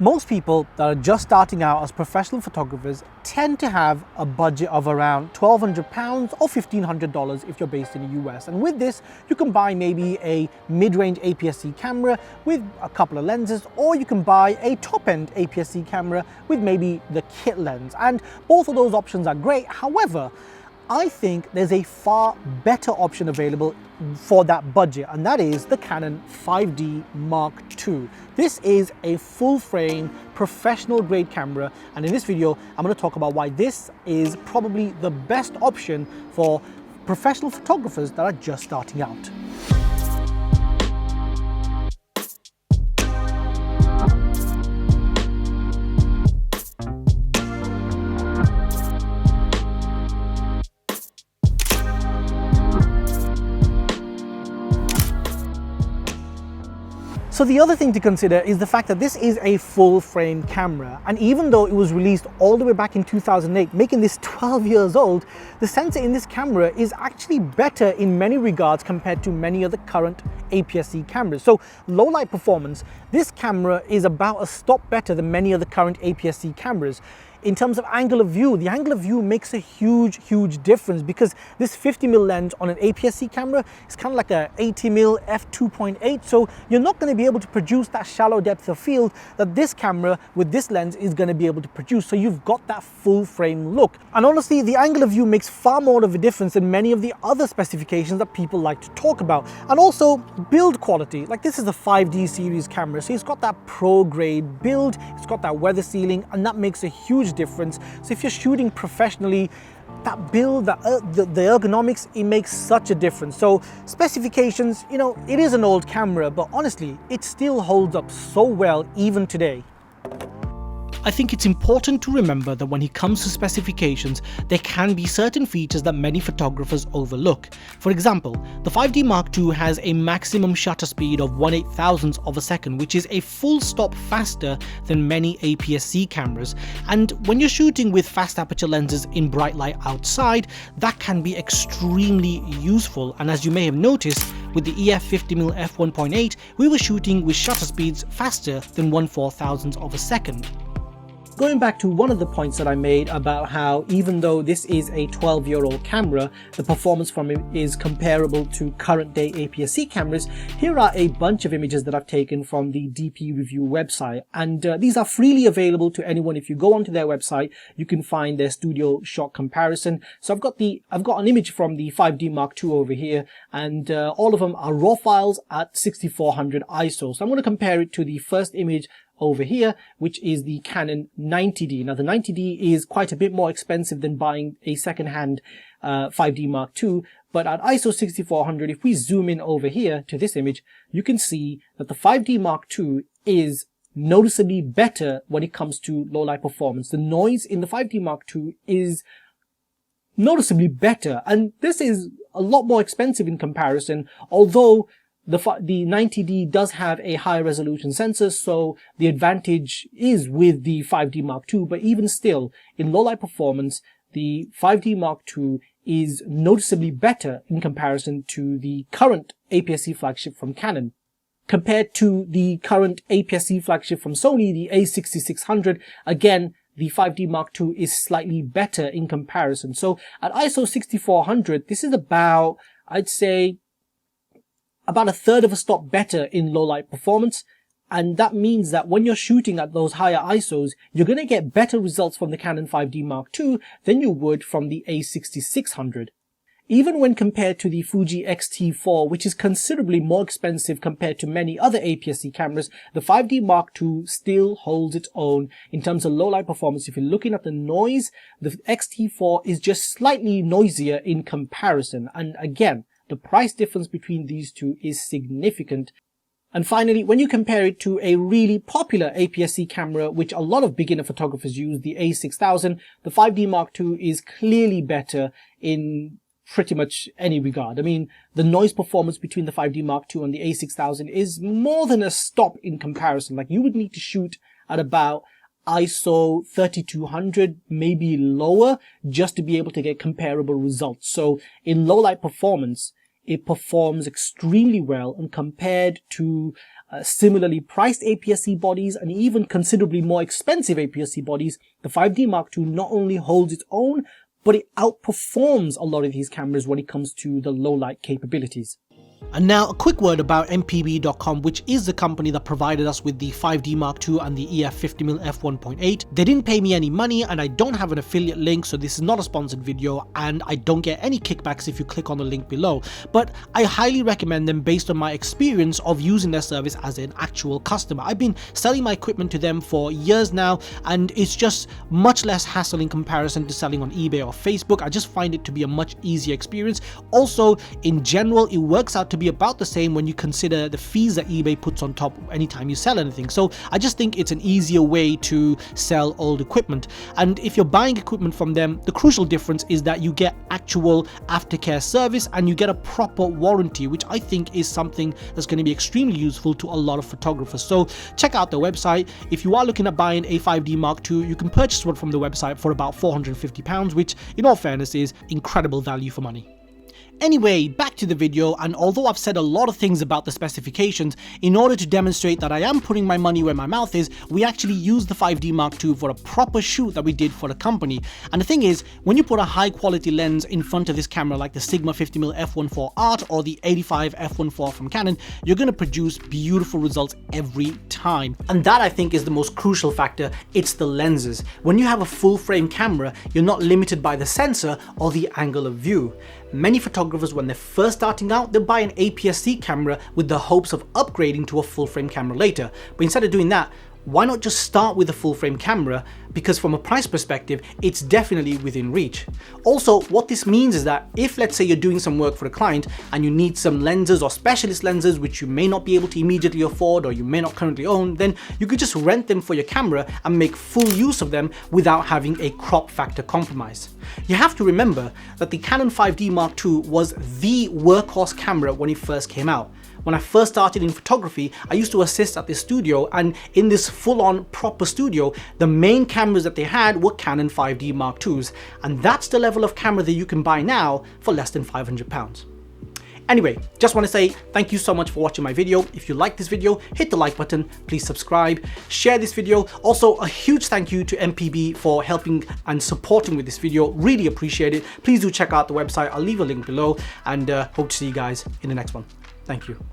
Most people that are just starting out as professional photographers tend to have a budget of around £1,200 or $1,500 if you're based in the US. And with this, you can buy maybe a mid-range aps-c camera with a couple of lenses, or you can buy a top-end aps-c camera with maybe the kit lens. And both of those options are great. However, I think there's a far better option available for that budget, and that is the Canon 5D Mark II. This is a full-frame professional grade camera, and in this video I'm going to talk about why this is probably the best option for professional photographers that are just starting out. So the other thing to consider is the fact that this is a full frame camera, and even though it was released all the way back in 2008, making this 12 years old, the sensor in this camera is actually better in many regards compared to many of the current aps-c cameras. So low light performance, this camera is about a stop better than many of the current aps-c cameras. In terms of angle of view, the angle of view makes a huge difference, because this 50mm lens on an aps-c camera is kind of like a 80mm f2.8, so you're not going to be able to produce that shallow depth of field that this camera with this lens is going to be able to produce. So you've got that full frame look, and honestly the angle of view makes far more of a difference than many of the other specifications that people like to talk about. And also build quality, like this is a 5D series camera, so it's got that pro grade build, it's got that weather sealing, and that makes a huge difference. So if you're shooting professionally, that build, the ergonomics, it makes such a difference. So specifications, you know, it is an old camera, but honestly it still holds up so well even today. I think it's important to remember that when it comes to specifications, there can be certain features that many photographers overlook. For example, the 5D Mark II has a maximum shutter speed of 1/8000th of a second, which is a full stop faster than many aps-c cameras. And when you're shooting with fast aperture lenses in bright light outside, that can be extremely useful. And as you may have noticed, with the EF 50mm f1.8, we were shooting with shutter speeds faster than 1/4000th of a second. Going back to one of the points that I made about how even though this is a 12-year-old camera, the performance from it is comparable to current day aps-c cameras, here are a bunch of images that I've taken from the DP Review website, and these are freely available to anyone. If you go onto their website, you can find their studio shot comparison. So I've got an image from the 5D Mark II over here, and all of them are raw files at 6400 ISO. So I'm going to compare it to the first image over here, which is the Canon 90D. Now the 90D is quite a bit more expensive than buying a second-hand 5D Mark II, but at ISO 6400, if we zoom in over here to this image, you can see that the 5D Mark II is noticeably better when it comes to low light performance. The noise in the 5D Mark II is noticeably better, and this is a lot more expensive in comparison, although the 90D does have a high resolution sensor, so the advantage is with the 5D Mark II, but even still, in low light performance, the 5D Mark II is noticeably better in comparison to the current aps-c flagship from Canon. Compared to the current aps-c flagship from Sony, the a6600, again, the 5D Mark II is slightly better in comparison. So at ISO 6400, this is about, I'd say, about a third of a stop better in low light performance, and that means that when you're shooting at those higher ISOs, you're going to get better results from the Canon 5D Mark II than you would from the a6600. Even when compared to the Fuji X-T4, which is considerably more expensive compared to many other aps-c cameras, the 5D Mark II still holds its own in terms of low light performance. If you're looking at the noise, the X-T4 is just slightly noisier in comparison, and again, the price difference between these two is significant. And finally, when you compare it to a really popular aps-c camera, which a lot of beginner photographers use, the a6000, the 5D Mark II is clearly better in pretty much any regard. I mean, the noise performance between the 5D Mark II and the a6000 is more than a stop in comparison. Like, you would need to shoot at about ISO 3200, maybe lower, just to be able to get comparable results. So in low light performance, it performs extremely well, and compared to similarly priced aps-c bodies and even considerably more expensive aps-c bodies, the 5D Mark II not only holds its own, but it outperforms a lot of these cameras when it comes to the low light capabilities. And now a quick word about mpb.com, which is the company that provided us with the 5D Mark II and the EF 50mm f1.8. They didn't pay me any money, and I don't have an affiliate link, so this is not a sponsored video, and I don't get any kickbacks if you click on the link below. But I highly recommend them based on my experience of using their service as an actual customer. I've been selling my equipment to them for years now, and it's just much less hassle in comparison to selling on eBay or Facebook. I just find it to be a much easier experience. Also, in general, it works out to be about the same when you consider the fees that eBay puts on top anytime you sell anything. So I just think it's an easier way to sell old equipment. And if you're buying equipment from them, the crucial difference is that you get actual aftercare service and you get a proper warranty, which I think is something that's going to be extremely useful to a lot of photographers. So check out their website. If you are looking at buying a 5D Mark II, you can purchase one from the website for about £450, which in all fairness is incredible value for money. Anyway, back to the video, and although I've said a lot of things about the specifications, in order to demonstrate that I am putting my money where my mouth is, we actually used the 5D Mark II for a proper shoot that we did for the company. And the thing is, when you put a high quality lens in front of this camera like the Sigma 50mm f1.4 Art or the 85 f1.4 from Canon, you're going to produce beautiful results every time. And that, I think, is the most crucial factor. It's the lenses. When you have a full frame camera, you're not limited by the sensor or the angle of view. Many photographers, when they're first starting out, they'll buy an aps-c camera with the hopes of upgrading to a full frame camera later. But instead of doing that, why not just start with a full frame camera? Because from a price perspective, it's definitely within reach. Also, what this means is that if, let's say, you're doing some work for a client and you need some lenses or specialist lenses which you may not be able to immediately afford or you may not currently own, then you could just rent them for your camera and make full use of them without having a crop factor compromise. You have to remember that the Canon 5D Mark II was the workhorse camera when it first came out. When I first started in photography, I used to assist at this studio, and in this full-on proper studio, the main cameras that they had were Canon 5D Mark IIs, and that's the level of camera that you can buy now for less than £500. Anyway, just want to say thank you so much for watching my video. If you like this video, hit the like button, please subscribe, share this video. Also, a huge thank you to MPB for helping and supporting with this video. Really appreciate it. Please do check out the website. I'll leave a link below, and hope to see you guys in the next one. Thank you.